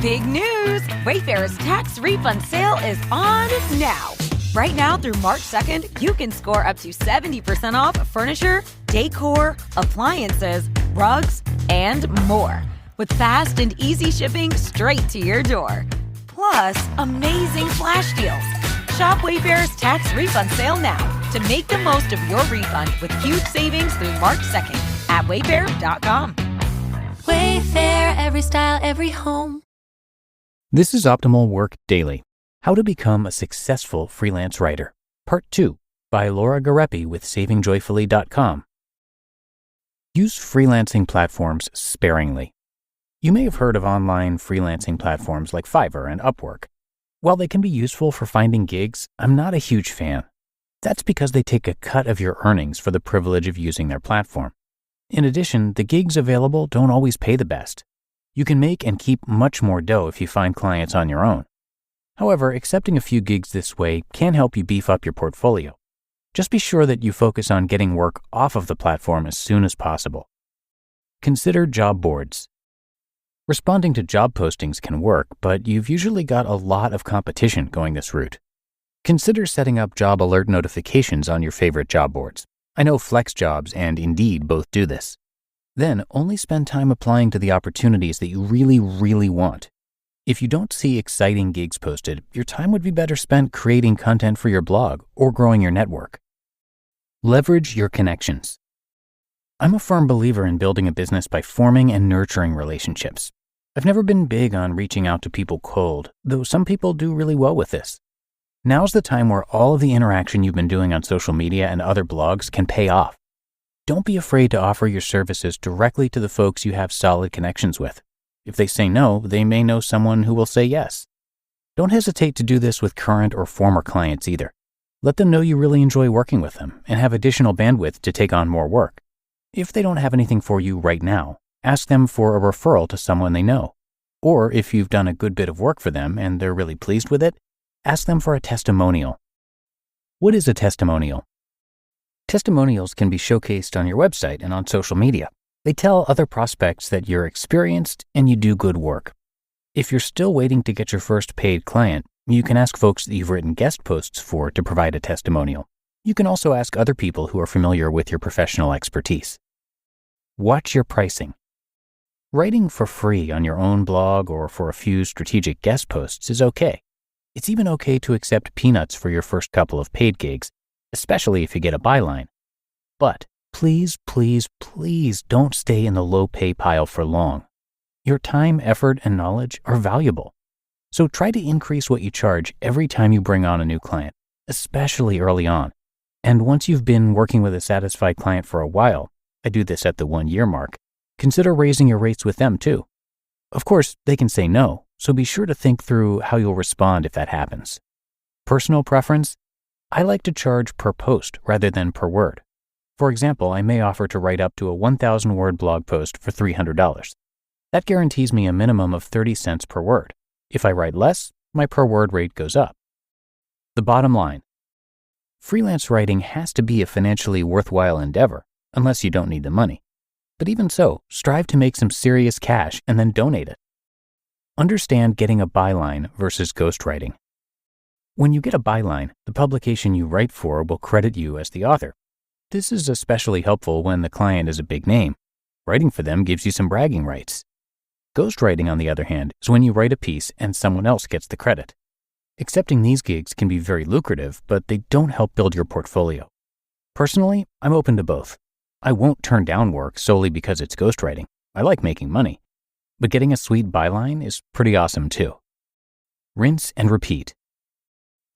Big news! Wayfair's tax refund sale is on now. Right now through March 2nd, you can score up to 70% off furniture, decor, appliances, rugs, and more. With fast and easy shipping straight to your door. Plus, amazing flash deals. Shop Wayfair's tax refund sale now to make the most of your refund with huge savings through March 2nd at wayfair.com. Wayfair, every style, every home. This is Optimal Work Daily, How to Become a Successful Freelance Writer, Part 2, by Laura Gariepy with savingjoyfully.com. Use freelancing platforms sparingly. You may have heard of online freelancing platforms like Fiverr and Upwork. While they can be useful for finding gigs, I'm not a huge fan. That's because they take a cut of your earnings for the privilege of using their platform. In addition, the gigs available don't always pay the best. You can make and keep much more dough if you find clients on your own. However, accepting a few gigs this way can help you beef up your portfolio. Just be sure that you focus on getting work off of the platform as soon as possible. Consider job boards. Responding to job postings can work, but you've usually got a lot of competition going this route. Consider setting up job alert notifications on your favorite job boards. I know FlexJobs and Indeed both do this. Then only spend time applying to the opportunities that you really, really want. If you don't see exciting gigs posted, your time would be better spent creating content for your blog or growing your network. Leverage your connections. I'm a firm believer in building a business by forming and nurturing relationships. I've never been big on reaching out to people cold, though some people do really well with this. Now's the time where all of the interaction you've been doing on social media and other blogs can pay off. Don't be afraid to offer your services directly to the folks you have solid connections with. If they say no, they may know someone who will say yes. Don't hesitate to do this with current or former clients either. Let them know you really enjoy working with them and have additional bandwidth to take on more work. If they don't have anything for you right now, ask them for a referral to someone they know. Or if you've done a good bit of work for them and they're really pleased with it, ask them for a testimonial. What is a testimonial? Testimonials can be showcased on your website and on social media. They tell other prospects that you're experienced and you do good work. If you're still waiting to get your first paid client, you can ask folks that you've written guest posts for to provide a testimonial. You can also ask other people who are familiar with your professional expertise. Watch your pricing. Writing for free on your own blog or for a few strategic guest posts is okay. It's even okay to accept peanuts for your first couple of paid gigs, especially if you get a byline. But please, please, please don't stay in the low pay pile for long. Your time, effort, and knowledge are valuable. So try to increase what you charge every time you bring on a new client, especially early on. And once you've been working with a satisfied client for a while, I do this at the 1-year mark, consider raising your rates with them too. Of course, they can say no, so be sure to think through how you'll respond if that happens. Personal preference? I like to charge per post rather than per word. For example, I may offer to write up to a 1,000-word blog post for $300. That guarantees me a minimum of 30 cents per word. If I write less, my per word rate goes up. The bottom line: freelance writing has to be a financially worthwhile endeavor, unless you don't need the money. But even so, strive to make some serious cash and then donate it. Understand getting a byline versus ghostwriting. When you get a byline, the publication you write for will credit you as the author. This is especially helpful when the client is a big name. Writing for them gives you some bragging rights. Ghostwriting, on the other hand, is when you write a piece and someone else gets the credit. Accepting these gigs can be very lucrative, but they don't help build your portfolio. Personally, I'm open to both. I won't turn down work solely because it's ghostwriting. I like making money. But getting a sweet byline is pretty awesome too. Rinse and repeat.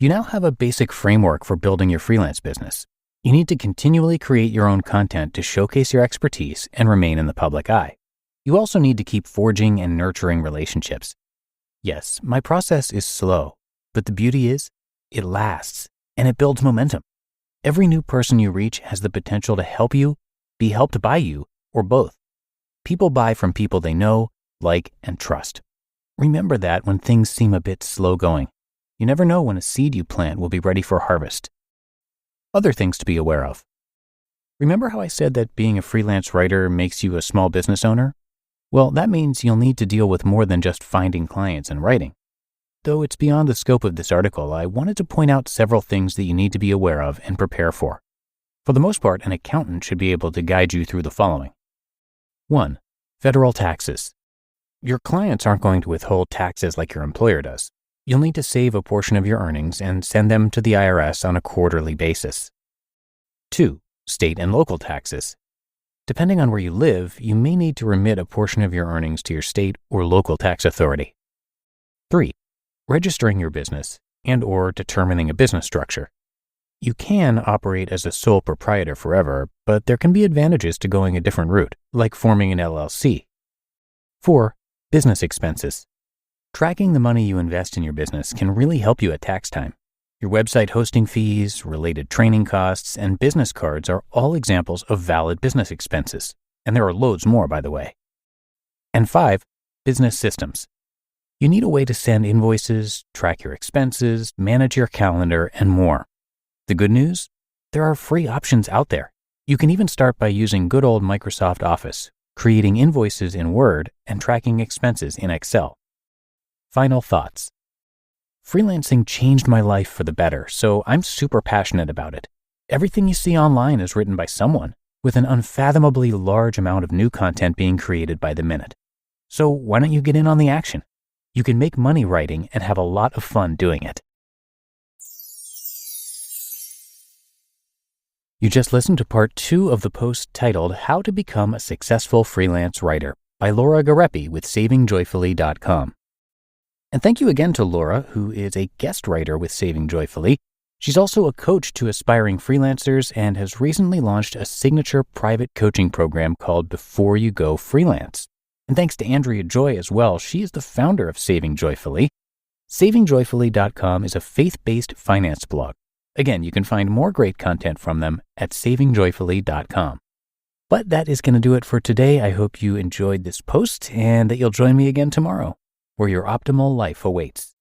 You now have a basic framework for building your freelance business. You need to continually create your own content to showcase your expertise and remain in the public eye. You also need to keep forging and nurturing relationships. Yes, my process is slow, but the beauty is, it lasts and it builds momentum. Every new person you reach has the potential to help you, be helped by you, or both. People buy from people they know, like, and trust. Remember that when things seem a bit slow going. You never know when a seed you plant will be ready for harvest. Other things to be aware of. Remember how I said that being a freelance writer makes you a small business owner? Well, that means you'll need to deal with more than just finding clients and writing. Though it's beyond the scope of this article, I wanted to point out several things that you need to be aware of and prepare for. For the most part, an accountant should be able to guide you through the following. 1. Federal taxes. Your clients aren't going to withhold taxes like your employer does. You'll need to save a portion of your earnings and send them to the IRS on a quarterly basis. 2. State and local taxes. Depending on where you live, you may need to remit a portion of your earnings to your state or local tax authority. 3. Registering your business and/or determining a business structure. You can operate as a sole proprietor forever, but there can be advantages to going a different route, like forming an LLC. 4. Business expenses. Tracking the money you invest in your business can really help you at tax time. Your website hosting fees, related training costs, and business cards are all examples of valid business expenses, and there are loads more, by the way. And 5. Business systems. You need a way to send invoices, track your expenses, manage your calendar, and more. The good news? There are free options out there. You can even start by using good old Microsoft Office, creating invoices in Word, and tracking expenses in Excel. Final thoughts. Freelancing changed my life for the better, so I'm super passionate about it. Everything you see online is written by someone, with an unfathomably large amount of new content being created by the minute. So why don't you get in on the action? You can make money writing and have a lot of fun doing it. You just listened to part 2 of the post titled How to Become a Successful Freelance Writer by Laura Gariepy with savingjoyfully.com. And thank you again to Laura, who is a guest writer with Saving Joyfully. She's also a coach to aspiring freelancers and has recently launched a signature private coaching program called Before You Go Freelance. And thanks to Andrea Joy as well. She is the founder of Saving Joyfully. SavingJoyfully.com is a faith-based finance blog. Again, you can find more great content from them at savingjoyfully.com. But that is going to do it for today. I hope you enjoyed this post and that you'll join me again tomorrow, where your optimal life awaits.